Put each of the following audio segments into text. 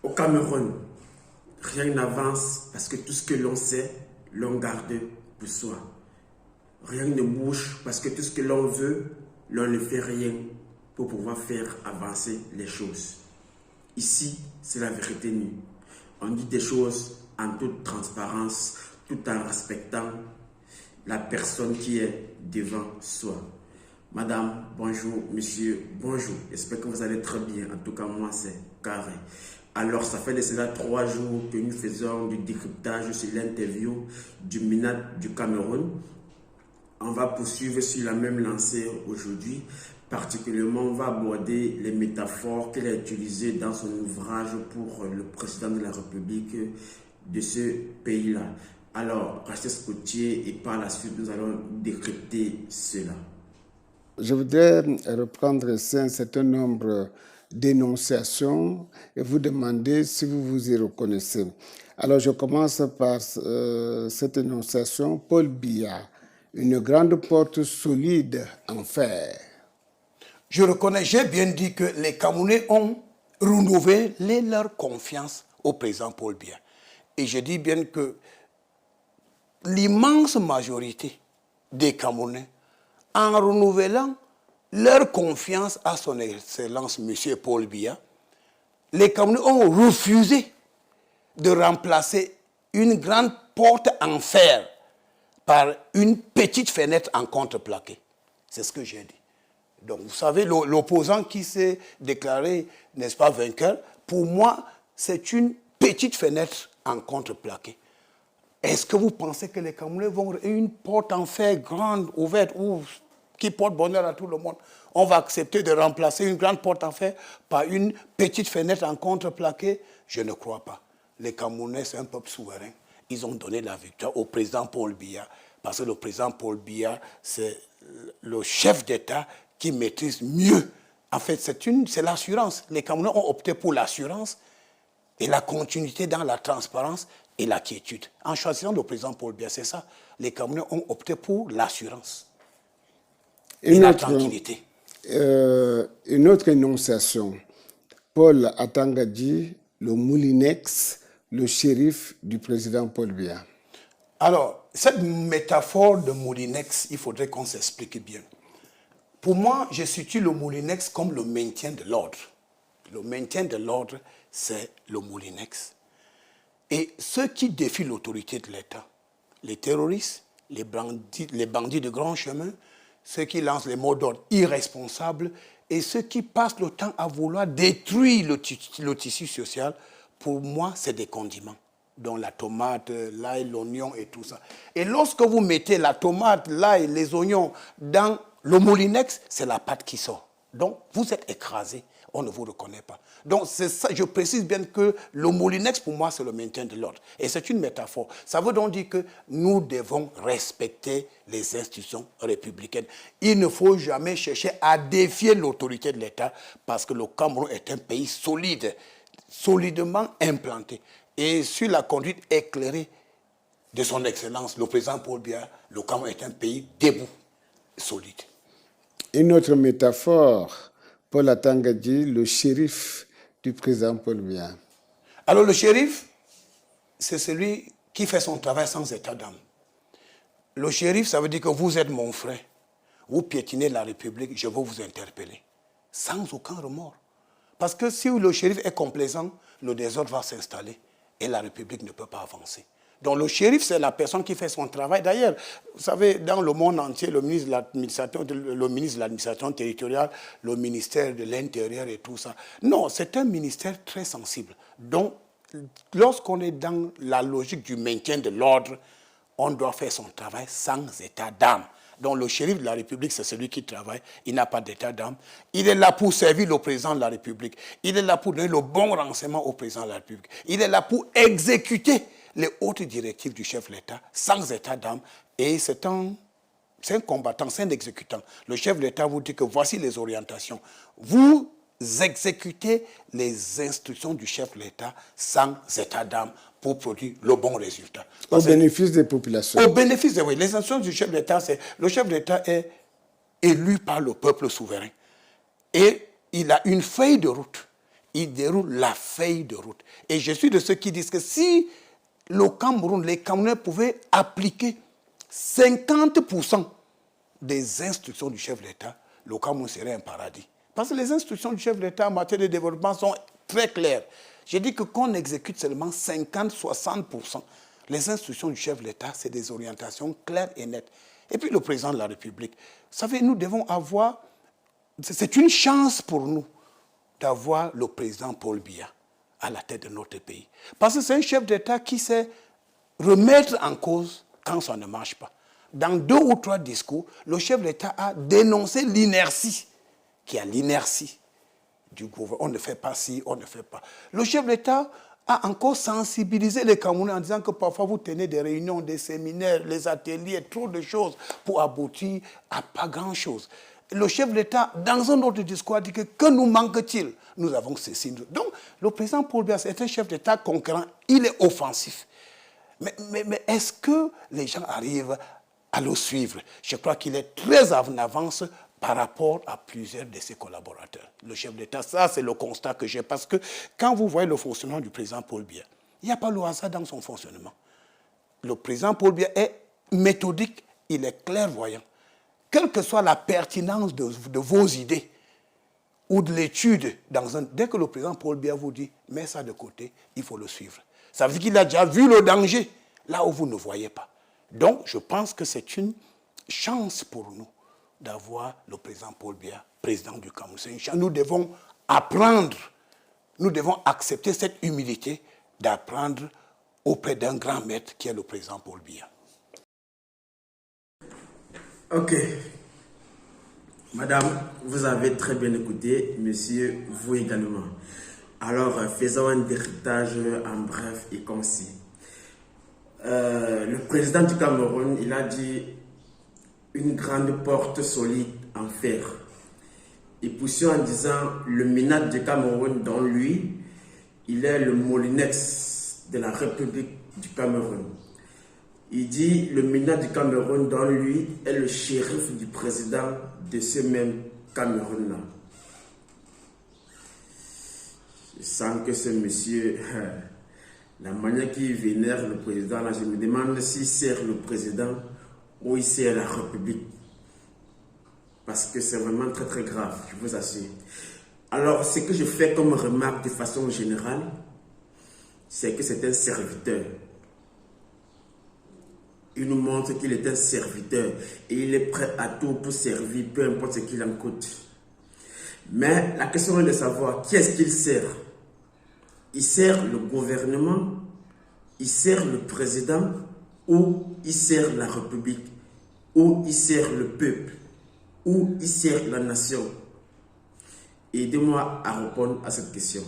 Au Cameroun, rien n'avance parce que tout ce que l'on sait, l'on garde pour soi. Rien ne bouge parce que tout ce que l'on veut, l'on ne fait rien pour pouvoir faire avancer les choses. Ici, c'est la vérité nue. On dit des choses en toute transparence, tout en respectant la personne qui est devant soi. Madame, bonjour, monsieur, bonjour. J'espère que vous allez très bien. En tout cas, moi, c'est carré. Alors, ça fait de cela 3 jours que nous faisons du décryptage sur l'interview du MINAT du Cameroun. On va poursuivre sur la même lancée aujourd'hui. Particulièrement, on va aborder les métaphores qu'elle a utilisées dans son ouvrage pour le président de la République de ce pays-là. Alors, restez scotchés et par la suite, nous allons décrypter cela. Je voudrais reprendre ici un certain nombre d'énonciations et vous demander si vous vous y reconnaissez. Alors, je commence par cette énonciation. Paul Biya, une grande porte solide en fer. Je reconnais, j'ai bien dit que les Camerounais ont renouvelé leur confiance au président Paul Biya. Et je dis bien que l'immense majorité des Camerounais, en renouvelant leur confiance à son Excellence M. Paul Biya, les Camerounais ont refusé de remplacer une grande porte en fer par une petite fenêtre en contreplaqué. C'est ce que j'ai dit. Donc, vous savez, l'opposant qui s'est déclaré, n'est-ce pas, vainqueur, pour moi, c'est une petite fenêtre en contreplaqué. Est-ce que vous pensez que les Camerounais vont une porte en fer grande, ouverte, qui porte bonheur à tout le monde? On va accepter de remplacer une grande porte en fer par une petite fenêtre en contreplaqué? Je ne crois pas. Les Camerounais, c'est un peuple souverain. Ils ont donné la victoire au président Paul Biya, parce que le président Paul Biya, c'est le chef d'État qui maîtrise mieux. En fait, c'est l'assurance. Les Camerounais ont opté pour l'assurance et la continuité dans la transparence et la quiétude. En choisissant le président Paul Biya, c'est ça. Les Camerounais ont opté pour l'assurance et la tranquillité. Une autre énonciation. Paul Atanga dit le moulinex, le shérif du président Paul Biya. Alors, cette métaphore de moulinex, il faudrait qu'on s'explique bien. Pour moi, je situe le moulinex comme le maintien de l'ordre. Le maintien de l'ordre, c'est le moulinex. Et ceux qui défient l'autorité de l'État, les terroristes, les bandits de grand chemin, ceux qui lancent les mots d'ordre irresponsables et ceux qui passent le temps à vouloir détruire le tissu social, pour moi, c'est des condiments, dont la tomate, l'ail, l'oignon et tout ça. Et lorsque vous mettez la tomate, l'ail, les oignons dans le moulinex, c'est la pâte qui sort. Donc, vous êtes écrasé, on ne vous reconnaît pas. Donc, c'est ça, je précise bien que le moulinex, pour moi, c'est le maintien de l'ordre. Et c'est une métaphore. Ça veut donc dire que nous devons respecter les institutions républicaines. Il ne faut jamais chercher à défier l'autorité de l'État parce que le Cameroun est un pays solide, solidement implanté. Et sur la conduite éclairée de son Excellence, le président Paul Biya, le Cameroun est un pays debout, solide. Une autre métaphore, Paul Atanga dit le shérif du président Paul Biya. Alors le shérif, c'est celui qui fait son travail sans état d'âme. Le shérif, ça veut dire que vous êtes mon frère. Vous piétinez la République, je vais vous interpeller. Sans aucun remords. Parce que si le shérif est complaisant, le désordre va s'installer et la République ne peut pas avancer. Donc le shérif, c'est la personne qui fait son travail. D'ailleurs, vous savez, dans le monde entier, le ministre de l'administration territoriale, le ministère de l'Intérieur et tout ça. Non, c'est un ministère très sensible. Donc, lorsqu'on est dans la logique du maintien de l'ordre, on doit faire son travail sans état d'âme. Donc le shérif de la République, c'est celui qui travaille, il n'a pas d'état d'âme. Il est là pour servir le président de la République. Il est là pour donner le bon renseignement au président de la République. Il est là pour exécuter les hautes directives du chef de l'État sans état d'âme. Et c'est un combattant, c'est un exécutant. Le chef de l'État vous dit que voici les orientations. Vous exécutez les instructions du chef de l'État sans état d'âme pour produire le bon résultat. Au bénéfice des populations. Au bénéfice, oui. Les instructions du chef de l'État, c'est le chef de l'État est élu par le peuple souverain. Et il a une feuille de route il déroule la feuille de route. Et je suis de ceux qui disent que si le Cameroun, les Camerounais pouvaient appliquer 50% des instructions du chef d'État, le Cameroun serait un paradis. Parce que les instructions du chef d'État en matière de développement sont très claires. J'ai dit que qu'on exécute seulement 50-60%. Les instructions du chef d'État, c'est des orientations claires et nettes. Et puis le président de la République. Vous savez, nous devons avoir... C'est une chance pour nous d'avoir le président Paul Biya à la tête de notre pays. Parce que c'est un chef d'État qui sait remettre en cause quand ça ne marche pas. Dans 2 ou 3 discours, le chef d'État a dénoncé l'inertie, qui a l'inertie du gouvernement. On ne fait pas ci, on ne fait pas. Le chef d'État a encore sensibilisé les Camerounais en disant que parfois vous tenez des réunions, des séminaires, les ateliers, trop de choses pour aboutir à pas grand-chose. Le chef d'État, dans un autre discours, a dit que nous manque-t-il? Nous avons ceci. Donc, le président Paul Biya est un chef d'État conquérant. Il est offensif. Mais est-ce que les gens arrivent à le suivre? Je crois qu'il est très en avance par rapport à plusieurs de ses collaborateurs. Le chef d'État, ça c'est le constat que j'ai, parce que quand vous voyez le fonctionnement du président Paul Biya, il n'y a pas le hasard dans son fonctionnement. Le président Paul Biya est méthodique, il est clairvoyant. Quelle que soit la pertinence de vos idées ou de l'étude, dès que le président Paul Biya vous dit « mets ça de côté », il faut le suivre. Ça veut dire qu'il a déjà vu le danger, là où vous ne voyez pas. Donc, je pense que c'est une chance pour nous d'avoir le président Paul Biya, président du Cameroun. Nous devons apprendre, nous devons accepter cette humilité d'apprendre auprès d'un grand maître qui est le président Paul Biya. Ok. Madame, vous avez très bien écouté, monsieur, vous également. Alors, faisons un héritage en bref et concis. Le président du Cameroun, il a dit une grande porte solide en fer. Et poursuit en disant le MENAT du Cameroun, dans lui, il est le Molinex de la République du Cameroun. Il dit le MENAT du Cameroun, dans lui, est le shérif du président de ce même Cameroun-là. Je sens que ce monsieur, la manière qu'il vénère le président, là, je me demande s'il sert le président ou il sert la République. Parce que c'est vraiment très très grave, je vous assure. Alors, ce que je fais comme remarque de façon générale, c'est que c'est un serviteur. Il nous montre qu'il est un serviteur et il est prêt à tout pour servir, peu importe ce qu'il en coûte. Mais la question est de savoir qui est-ce qu'il sert. Il sert le gouvernement, il sert le président ou il sert la République, ou il sert le peuple, ou il sert la nation. Aidez-moi à répondre à cette question.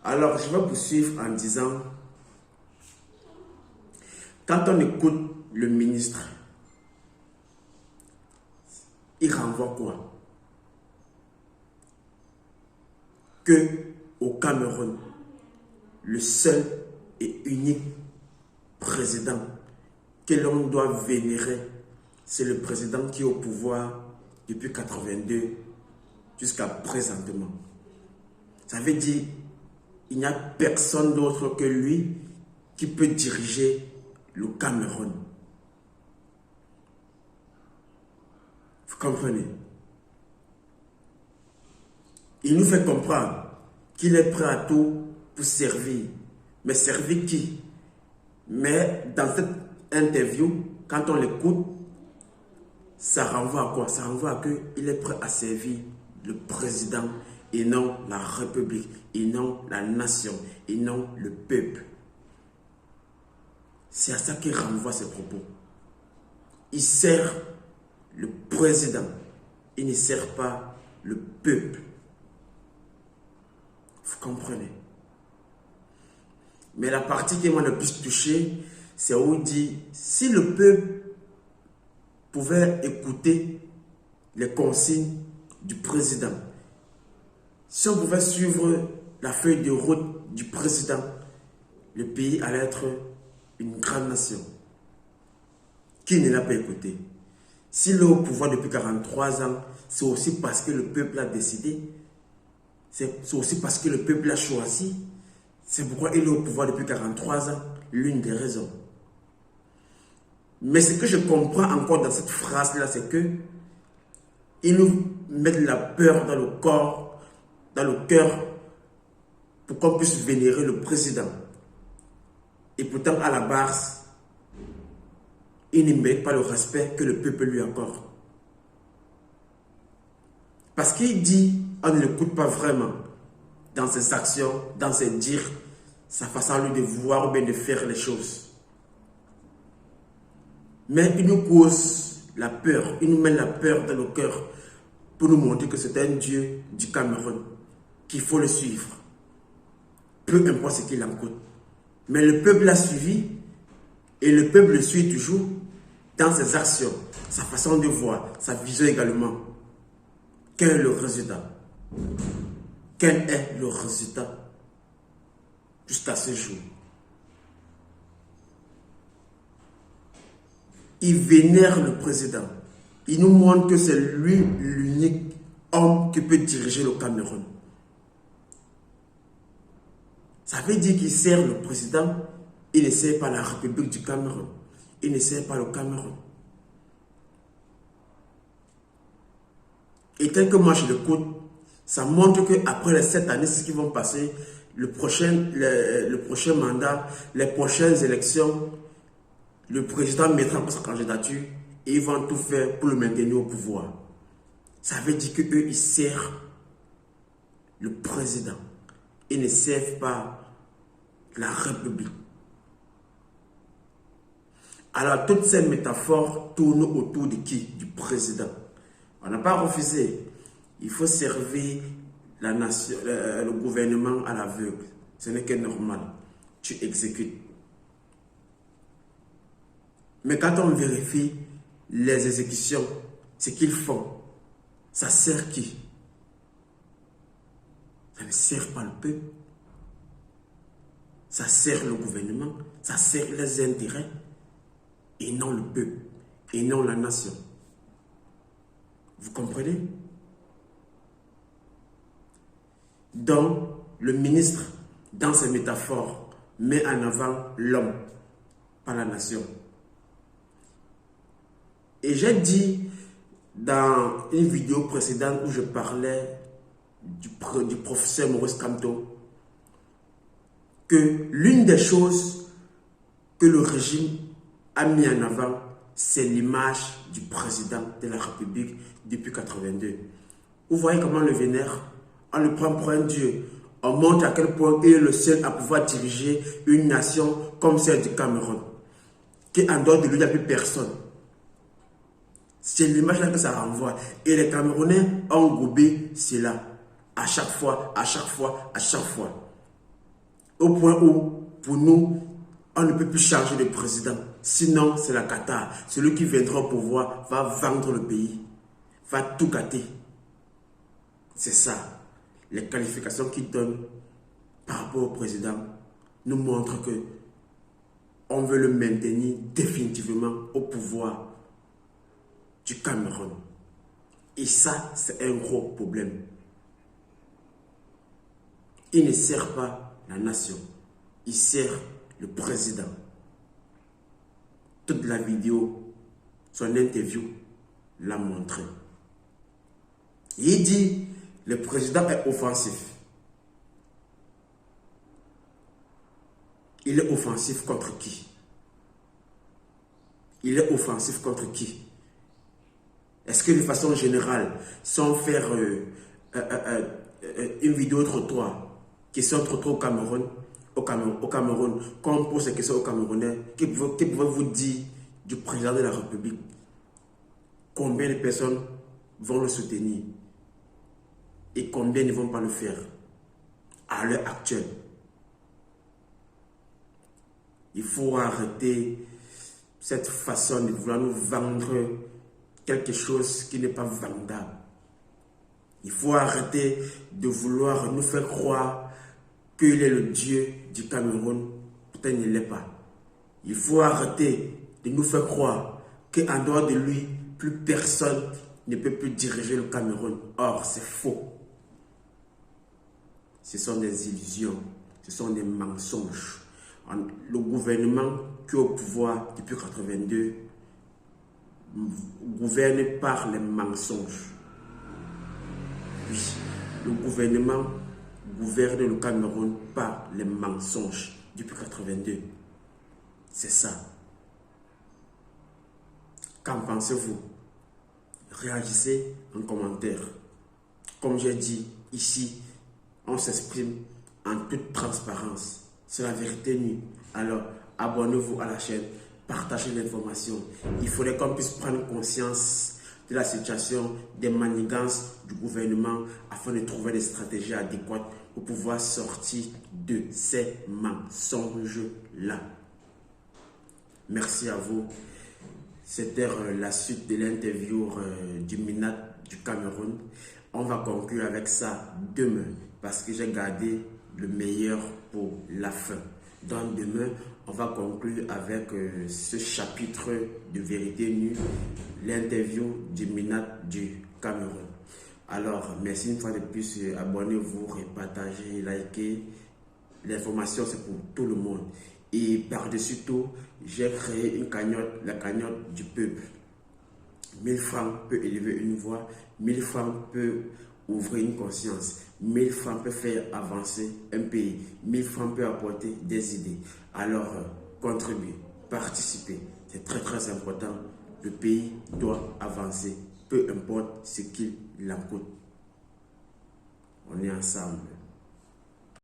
Alors, je vais poursuivre en disant, quand on écoute le ministre, il renvoie quoi? Que au Cameroun, le seul et unique président que l'on doit vénérer, c'est le président qui est au pouvoir depuis 82 jusqu'à présentement. Ça veut dire qu'il n'y a personne d'autre que lui qui peut diriger le Cameroun. Vous comprenez? Il nous fait comprendre qu'il est prêt à tout pour servir. Mais servir qui? Mais dans cette interview, quand on l'écoute, ça renvoie à quoi? Ça renvoie à qu'il est prêt à servir le président et non la République, et non la nation, et non le peuple. C'est à ça qu'il renvoie ses propos. Il sert le président, il ne sert pas le peuple. Vous comprenez? Mais la partie qui m'a le plus touché, c'est où il dit, si le peuple pouvait écouter les consignes du président, si on pouvait suivre la feuille de route du président, le pays allait être une grande nation. Qui ne l'a pas écouté? S'il est au pouvoir depuis 43 ans, c'est aussi parce que le peuple a décidé. C'est aussi parce que le peuple l'a choisi. C'est pourquoi il est au pouvoir depuis 43 ans. L'une des raisons. Mais ce que je comprends encore dans cette phrase-là, c'est que ils nous mettent la peur dans le corps, dans le cœur, pour qu'on puisse vénérer le président. Et pourtant, à la base, il ne mérite pas le respect que le peuple lui accorde. Parce qu'il dit, on ne l'écoute pas vraiment dans ses actions, dans ses dires, sa façon lui de voir ou bien de faire les choses. Mais il nous cause la peur, il nous met la peur dans le cœur pour nous montrer que c'est un Dieu du Cameroun, qu'il faut le suivre. Peu importe ce qu'il en coûte. Mais le peuple l'a suivi et le peuple le suit toujours dans ses actions, sa façon de voir, sa vision également. Quel est le résultat? Quel est le résultat jusqu'à ce jour? Il vénère le président. Il nous montre que c'est lui l'unique homme qui peut diriger le Cameroun. Ça veut dire qu'il sert le président, il ne sert pas la République du Cameroun. Il ne sert pas le Cameroun. Et tel que moi je l'écoute, ça montre qu'après les 7 années, ce qui vont passer, le prochain mandat, les prochaines élections, le président mettra sa candidature et ils vont tout faire pour le maintenir au pouvoir. Ça veut dire qu'eux, ils servent le président. Ils ne servent pas la République. Alors, toutes ces métaphores tournent autour de qui? Du président. On n'a pas refusé. Il faut servir la nation, le gouvernement à l'aveugle. Ce n'est que normal. Tu exécutes. Mais quand on vérifie les exécutions, ce qu'ils font, ça sert qui? Ça ne sert pas le peuple. Ça sert le gouvernement, ça sert les intérêts, et non le peuple, et non la nation. Vous comprenez? Donc, le ministre, dans ses métaphores, met en avant l'homme, pas la nation. Et j'ai dit dans une vidéo précédente où je parlais du professeur Maurice Kamto que l'une des choses que le régime a mis en avant, c'est l'image du président de la République depuis 1982. Vous voyez comment on le vénère? On le prend pour un dieu. On montre à quel point il est le seul à pouvoir diriger une nation comme celle du Cameroun. Qu'en dehors de lui, il n'y a plus personne. C'est l'image là que ça renvoie. Et les Camerounais ont gobé cela. À chaque fois, à chaque fois, à chaque fois. Au point où, pour nous, on ne peut plus changer de président. Sinon, c'est la cata. Celui qui viendra au pouvoir va vendre le pays. Va tout gâter. C'est ça. Les qualifications qu'il donne par rapport au président nous montrent que on veut le maintenir définitivement au pouvoir du Cameroun. Et ça, c'est un gros problème. Il ne sert pas la nation. Il sert le président. Toute la vidéo, son interview l'a montré. Il dit, le président est offensif. Il est offensif contre qui? Il est offensif contre qui? Est-ce que de façon générale, sans faire une vidéo trottoir, question trottoir au Cameroun, quand on pose ces questions aux Camerounais, que pouvez-vous dire du président de la République? Combien de personnes vont le soutenir? Et combien ne vont pas le faire à l'heure actuelle? Il faut arrêter cette façon de vouloir nous vendre quelque chose qui n'est pas vendable. Il faut arrêter de vouloir nous faire croire qu'il est le Dieu du Cameroun. Pourtant, il ne l'est pas. Il faut arrêter de nous faire croire qu'en dehors de lui, plus personne ne peut plus diriger le Cameroun. Or, c'est faux. ce sont des illusions, ce sont des mensonges. Le gouvernement qui est au pouvoir depuis 1982 gouverne par les mensonges. Oui, le gouvernement gouverne le Cameroun par les mensonges depuis 1982. C'est ça. Qu'en pensez-vous? Réagissez en commentaire. Comme j'ai dit, ici, on s'exprime en toute transparence. C'est la vérité nue. Alors, abonnez-vous à la chaîne, partagez l'information. Il faudrait qu'on puisse prendre conscience de la situation, des manigances du gouvernement afin de trouver des stratégies adéquates pour pouvoir sortir de ces mensonges-là. Merci à vous. C'était la suite de l'interview du MINAT du Cameroun. On va conclure avec ça demain parce que j'ai gardé le meilleur pour la fin. Donc demain, on va conclure avec ce chapitre de vérité nue, l'interview du MINAT du Cameroun. Alors, merci une fois de plus. Abonnez-vous, partagez, likez. L'information, c'est pour tout le monde. Et par-dessus tout, j'ai créé une cagnotte, la cagnotte du peuple. 1000 francs peut élever une voix, 1000 francs peut ouvrir une conscience, 1000 francs peut faire avancer un pays, 1000 francs peut apporter des idées. Alors, contribuez, participez, c'est très très important. Le pays doit avancer, peu importe ce qu'il en coûte. On est ensemble.